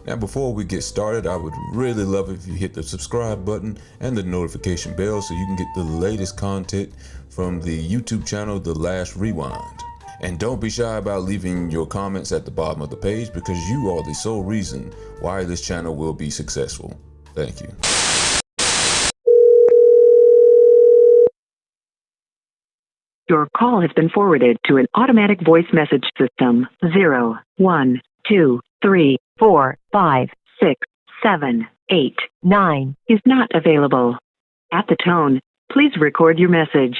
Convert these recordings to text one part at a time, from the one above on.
And before we get started, I would really love if you hit the subscribe button and the notification bell so you can get the latest content from the YouTube channel, The Last Rewind. And don't be shy about leaving your comments at the bottom of the page because you are the sole reason why this channel will be successful. Thank you. Your call has been forwarded to an automatic voice message system. 0, 1, 2, 3, 4, 5, 6, 7, 8, 9 is not available. At the tone, please record your message.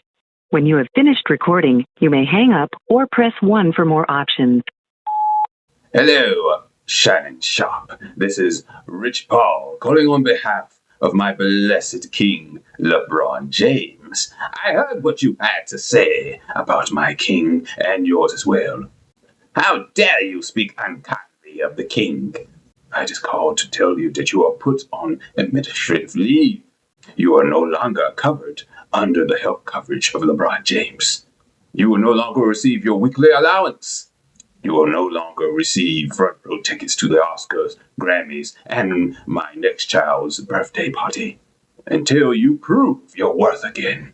When you have finished recording, you may hang up or press 1 for more options. Hello, Shannon Sharpe. This is Rich Paul calling on behalf of my blessed king, Lebron James. I heard what you had to say about my king and yours as well. How dare you speak unkindly of the king? I just called to tell you that you are put on administrative leave. You are no longer covered under the health coverage of LeBron James. You will no longer receive your weekly allowance. You will no longer receive front row tickets to the Oscars, Grammys, and my next child's birthday party until you prove your worth again.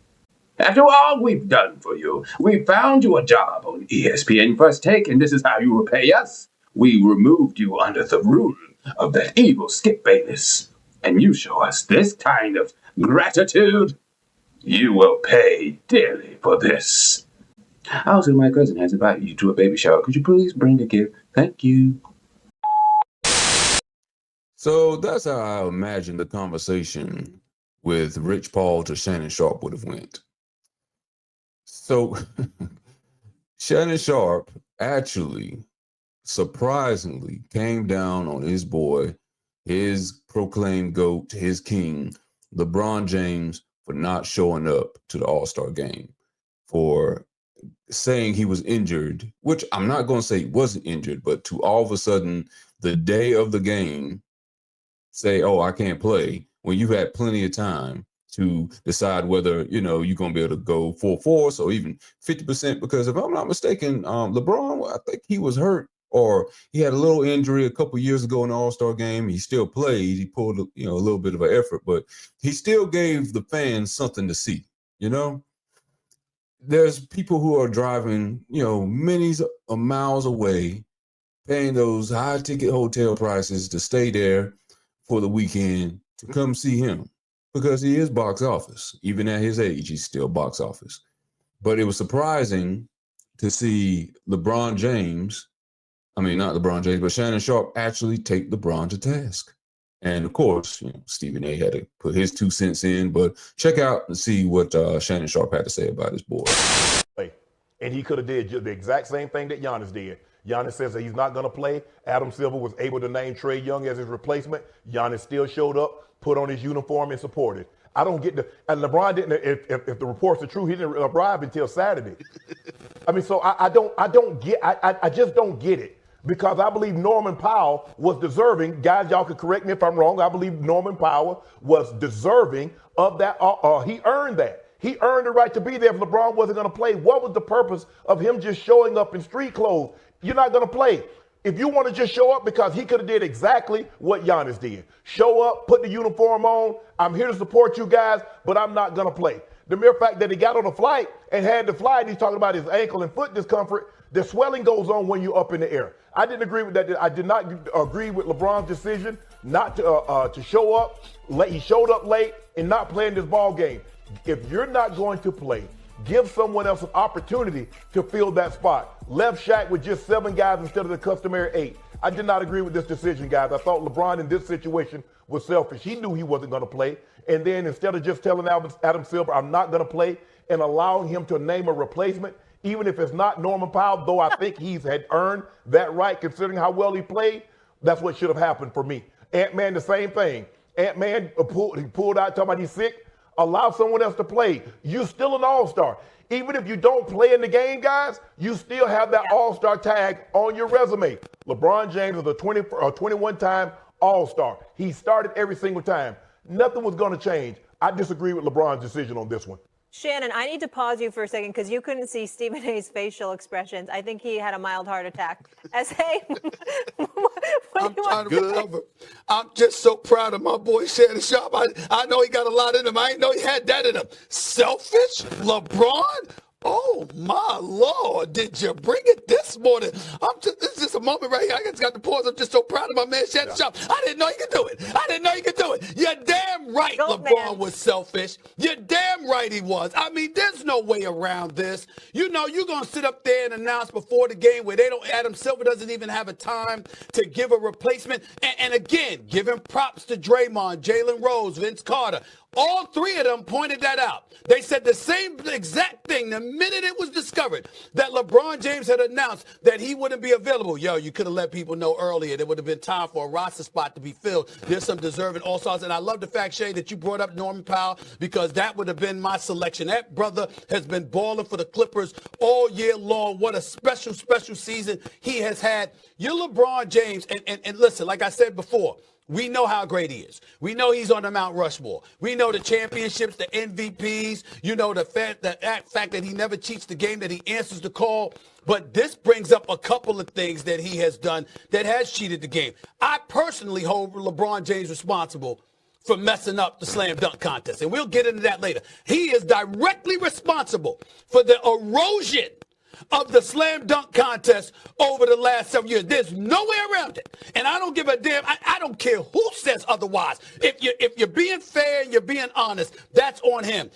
After all we've done for you, we found you a job on ESPN First Take, and this is how you repay us. We removed you under the rule of that evil Skip Bayless, and you show us this kind of gratitude. You will pay dearly for this. Also, my cousin has invited you to a baby shower. Could you please bring a gift? Thank you. So that's how I imagine the conversation with Rich Paul to Shannon Sharpe would have went. So Shannon Sharpe actually, surprisingly, came down on his boy, his proclaimed GOAT, his king, LeBron James, for not showing up to the All-Star game, for saying he was injured, which I'm not going to say he wasn't injured, but to all of a sudden, the day of the game, say, oh, I can't play, when you've had plenty of time to decide whether, you're going to be able to go full force or even 50%, because if I'm not mistaken, LeBron, I think he was hurt or he had a little injury a couple years ago in the All-Star game. He still played. He pulled, a little bit of an effort, but he still gave the fans something to see, There's people who are driving, many miles away, paying those high ticket hotel prices to stay there for the weekend to come see him because he is box office. Even at his age, he's still box office. But it was surprising to see LeBron James, not LeBron James, but Shannon Sharpe actually take LeBron to task. And of course, Stephen A had to put his 2 cents in, but check out and see what Shannon Sharpe had to say about his boy. And he could have did the exact same thing that Giannis did. Giannis says that he's not going to play. Adam Silver was able to name Trae Young as his replacement. Giannis still showed up, put on his uniform, and supported. I don't get and LeBron didn't. If the reports are true, he didn't arrive until Saturday. So I just don't get it. Because I believe Norman Powell was deserving. Guys, y'all can correct me if I'm wrong. I believe Norman Powell was deserving of that. He earned that. He earned the right to be there if LeBron wasn't going to play. What was the purpose of him just showing up in street clothes? You're not going to play. If you want to just show up, because he could have did exactly what Giannis did. Show up, put the uniform on. I'm here to support you guys, but I'm not going to play. The mere fact that he got on a flight and had to fly, and he's talking about his ankle and foot discomfort, the swelling goes on when you're up in the air. I didn't agree with that. I did not agree with LeBron's decision not to show up late. He showed up late and not playing this ball game. If you're not going to play, give someone else an opportunity to fill that spot. Left Shaq with just 7 guys instead of the customary 8. I did not agree with this decision, guys. I thought LeBron in this situation was selfish. He knew he wasn't going to play. And then instead of just telling Adam Silver, I'm not going to play, and allowing him to name a replacement, even if it's not Norman Powell, though I think he's had earned that right considering how well he played, that's what should have happened for me. Ant-Man, the same thing. Ant-Man pulled out, talking about he's sick. Allow someone else to play. You're still an all-star. Even if you don't play in the game, guys, you still have that all-star tag on your resume. LeBron James is a 21-time all-star. He started every single time. Nothing was going to change. I disagree with LeBron's decision on this one. Shannon, I need to pause you for a second because you couldn't see Stephen A's facial expressions. I think he had a mild heart attack. S.A., I'm trying to recover. I'm just so proud of my boy Shannon Sharpe. I know he got a lot in him. I didn't know he had that in him. Selfish? LeBron? Oh, my Lord. Did you bring it this morning? This is just a moment right here. I just got to pause. I'm just so proud of my man Shannon Sharpe. I didn't know he could do it. I didn't know he could do it. You're damn right LeBron was selfish. You're damn right he was. I mean, there's no way around this. You know, you're going to sit up there and announce before the game where Adam Silver doesn't even have a time to give a replacement. And again, giving props to Draymond, Jalen Rose, Vince Carter. All three of them pointed that out. They said the same exact thing the minute it was discovered that LeBron James had announced that he wouldn't be available. Yo, you could have let people know earlier. There would have been time for a roster spot to be filled. There's some deserving All-Stars. And I love the fact, Shay, that you brought up Norman Powell because that would have been my selection. That brother has been balling for the Clippers all year long. What a special, special season he has had. You're LeBron James. And listen, like I said before, we know how great he is. We know he's on the Mount Rushmore. We know the championships, the MVPs. You know the fact that he never cheats the game, that he answers the call. But this brings up a couple of things that he has done that has cheated the game. I personally hold LeBron James responsible for messing up the slam dunk contest. And we'll get into that later. He is directly responsible for the erosion of the slam dunk contest over the last several years. There's no way around it. And I don't give a damn. I don't care who says otherwise. If you're being fair and you're being honest, that's on him.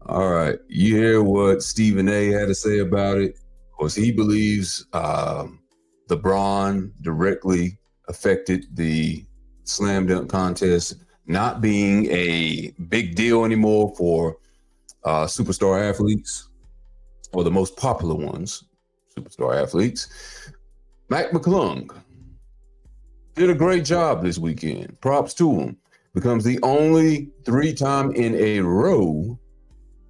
All right. You hear what Stephen A had to say about it? Of course, he believes LeBron directly affected the slam dunk contest not being a big deal anymore for superstar athletes, or the most popular ones, superstar athletes. Mac McClung did a great job this weekend. Props to him. Becomes the only 3-time in a row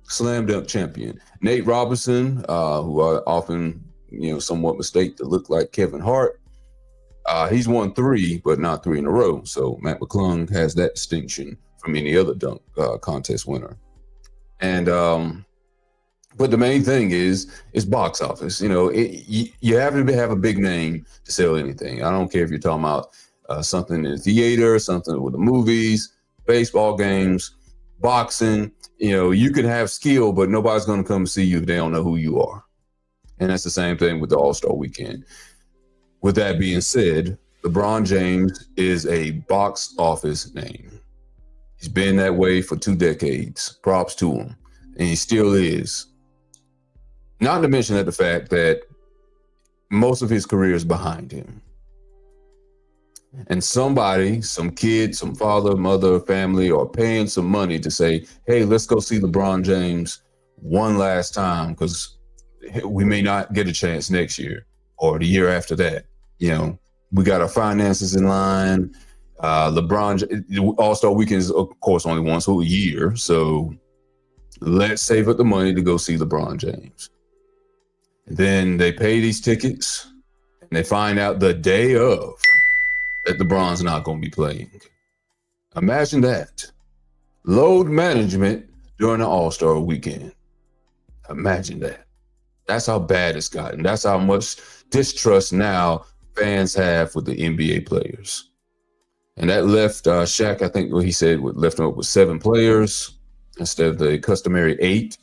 slam dunk champion. Nate Robinson, who I often, somewhat mistake to look like Kevin Hart, he's won 3, but not 3 in a row. So Mac McClung has that distinction from any other dunk contest winner. And but the main thing is box office. You have to have a big name to sell anything. I don't care if you're talking about something in the theater, something with the movies, baseball games, boxing. You can have skill, but nobody's going to come see you if they don't know who you are. And that's the same thing with the All-Star Weekend. With that being said, LeBron James is a box office name. He's been that way for 2 decades. Props to him. And he still is. Not to mention the fact that most of his career is behind him. And somebody, some kid, some father, mother, family are paying some money to say, hey, let's go see LeBron James one last time because we may not get a chance next year or the year after that. We got our finances in line. LeBron, All-Star Weekend is, of course, only once a year. So let's save up the money to go see LeBron James. Then they pay these tickets and they find out the day of that LeBron's not going to be playing. Imagine that. Load management during the All-Star Weekend. Imagine that. That's how bad it's gotten. That's how much distrust now fans have with the NBA players. And that left Shaq, I think what he said, left him up with 7 players instead of the customary 8.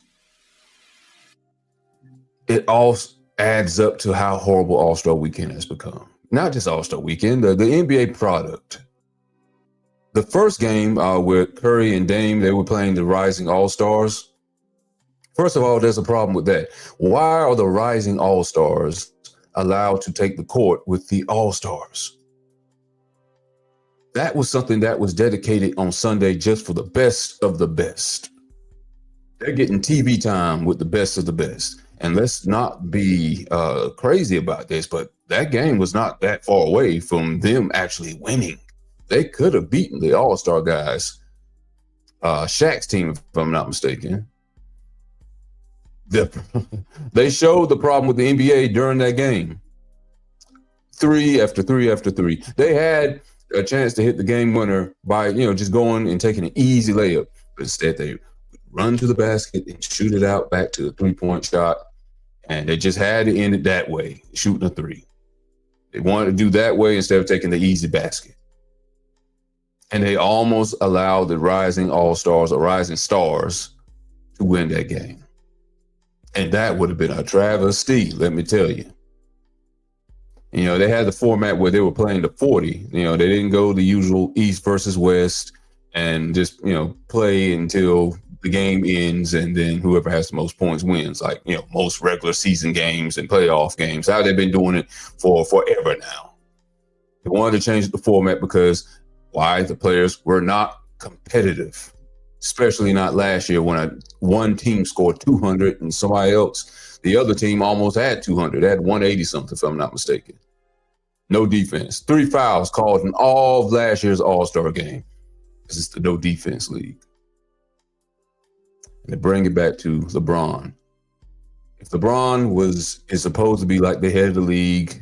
It all adds up to how horrible All-Star Weekend has become. Not just All-Star Weekend, the NBA product. The first game with Curry and Dame, they were playing the Rising All-Stars. First of all, there's a problem with that. Why are the Rising All-Stars allowed to take the court with the All-Stars? That was something that was dedicated on Sunday just for the best of the best. They're getting TV time with the best of the best. And let's not be crazy about this, but that game was not that far away from them actually winning. They could have beaten the All-Star guys, Shaq's team, if I'm not mistaken. They showed the problem with the NBA during that game. 3 after 3 after 3. They had a chance to hit the game winner by, just going and taking an easy layup. But instead, they run to the basket and shoot it out back to the three-point shot. And they just had to end it that way, shooting a three. They wanted to do that way instead of taking the easy basket. And they almost allowed the rising all-stars or rising stars to win that game. And that would have been a travesty, let me tell you. You know, they had the format where they were playing the 40. You know, they didn't go the usual East versus West and just, you know, play until the game ends and then whoever has the most points wins, like, you know, most regular season games and playoff games. How they've been doing it for forever now. They wanted to change the format because why? The players were not competitive, especially not last year when one team scored 200 and somebody else, the other team almost had 200. They had 180 something, if I'm not mistaken. No defense. 3 fouls called in all of last year's All-Star game. This is the no defense league. And to bring it back to LeBron. If LeBron is supposed to be like the head of the league,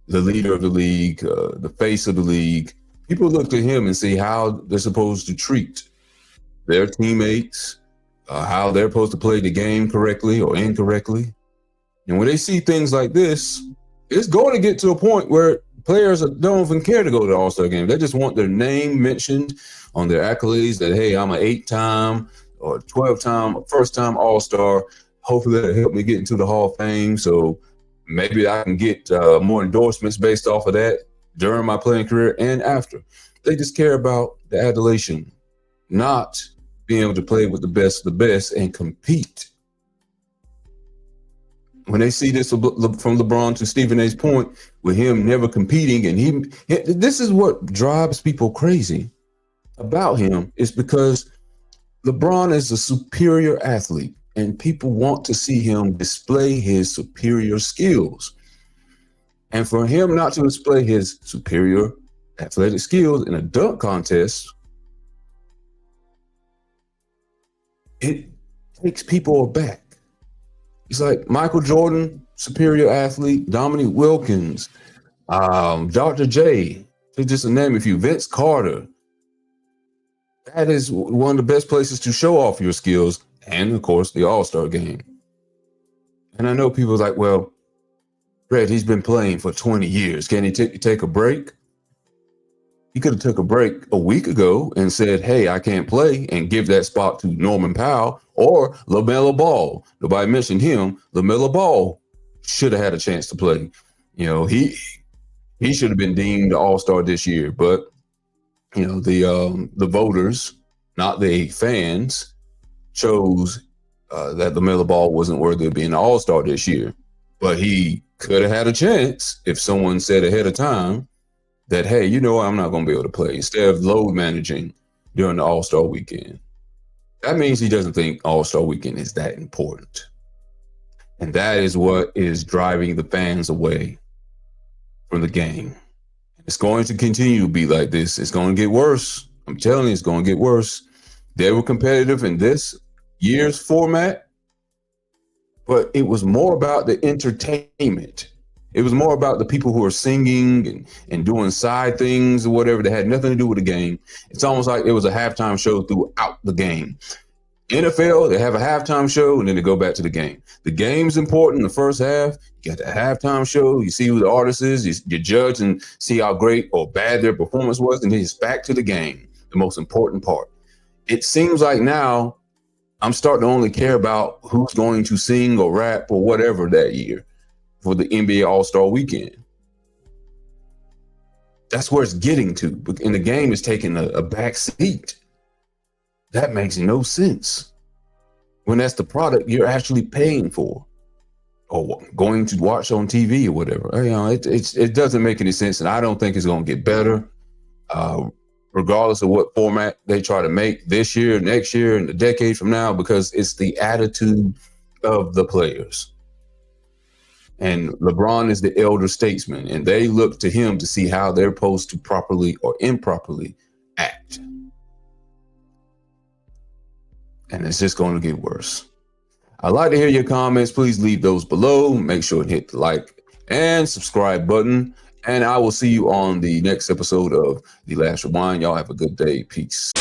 the leader of the league, the face of the league, people look to him and see how they're supposed to treat their teammates, how they're supposed to play the game correctly or incorrectly. And when they see things like this, it's going to get to a point where players don't even care to go to the All-Star game. They just want their name mentioned on their accolades that, hey, I'm an 8-time or 12-time, first-time All-Star. Hopefully that'll help me get into the Hall of Fame. So maybe I can get more endorsements based off of that during my playing career and after. They just care about the adulation, not being able to play with the best of the best and compete. When they see this from LeBron to Stephen A's point, with him never competing, and this is what drives people crazy about him, is because LeBron is a superior athlete, and people want to see him display his superior skills. And for him not to display his superior athletic skills in a dunk contest, it takes people aback. It's like Michael Jordan, superior athlete, Dominique Wilkins, Dr. J, to just name a few, Vince Carter. That is one of the best places to show off your skills, and of course, the All-Star game. And I know people are like, well, Brett, he's been playing for 20 years. Can he take a break? He could have took a break a week ago and said, hey, I can't play, and give that spot to Norman Powell or LaMelo Ball. Nobody mentioned him. LaMelo Ball should have had a chance to play. You know, he should have been deemed the All-Star this year, but you know, the voters, not the fans, chose that LaMelo Ball wasn't worthy of being an All-Star this year. But he could have had a chance if someone said ahead of time that, hey, you know what, I'm not going to be able to play, instead of load managing during the All-Star weekend. That means he doesn't think All-Star weekend is that important. And that is what is driving the fans away from the game. It's going to continue to be like this. It's going to get worse. I'm telling you, it's going to get worse. They were competitive in this year's format, but it was more about the entertainment. It was more about the people who are singing and doing side things or whatever that had nothing to do with the game. It's almost like it was a halftime show throughout the game. NFL, they have a halftime show and then they go back to the game. The game's important in the first half. You got the halftime show. You see who the artist is. You judge and see how great or bad their performance was. And then it's back to the game, the most important part. It seems like now I'm starting to only care about who's going to sing or rap or whatever that year for the NBA All-Star weekend. That's where it's getting to. And the game is taking a back seat. That makes no sense when that's the product you're actually paying for or going to watch on TV or whatever. You know, it doesn't make any sense, and I don't think it's going to get better, regardless of what format they try to make this year, next year, and a decade from now, because it's the attitude of the players. And LeBron is the elder statesman, and they look to him to see how they're supposed to properly or improperly act. And it's just going to get worse. I'd like to hear your comments. Please leave those below. Make sure to hit the like and subscribe button. And I will see you on the next episode of The Last Rewind. Y'all have a good day. Peace.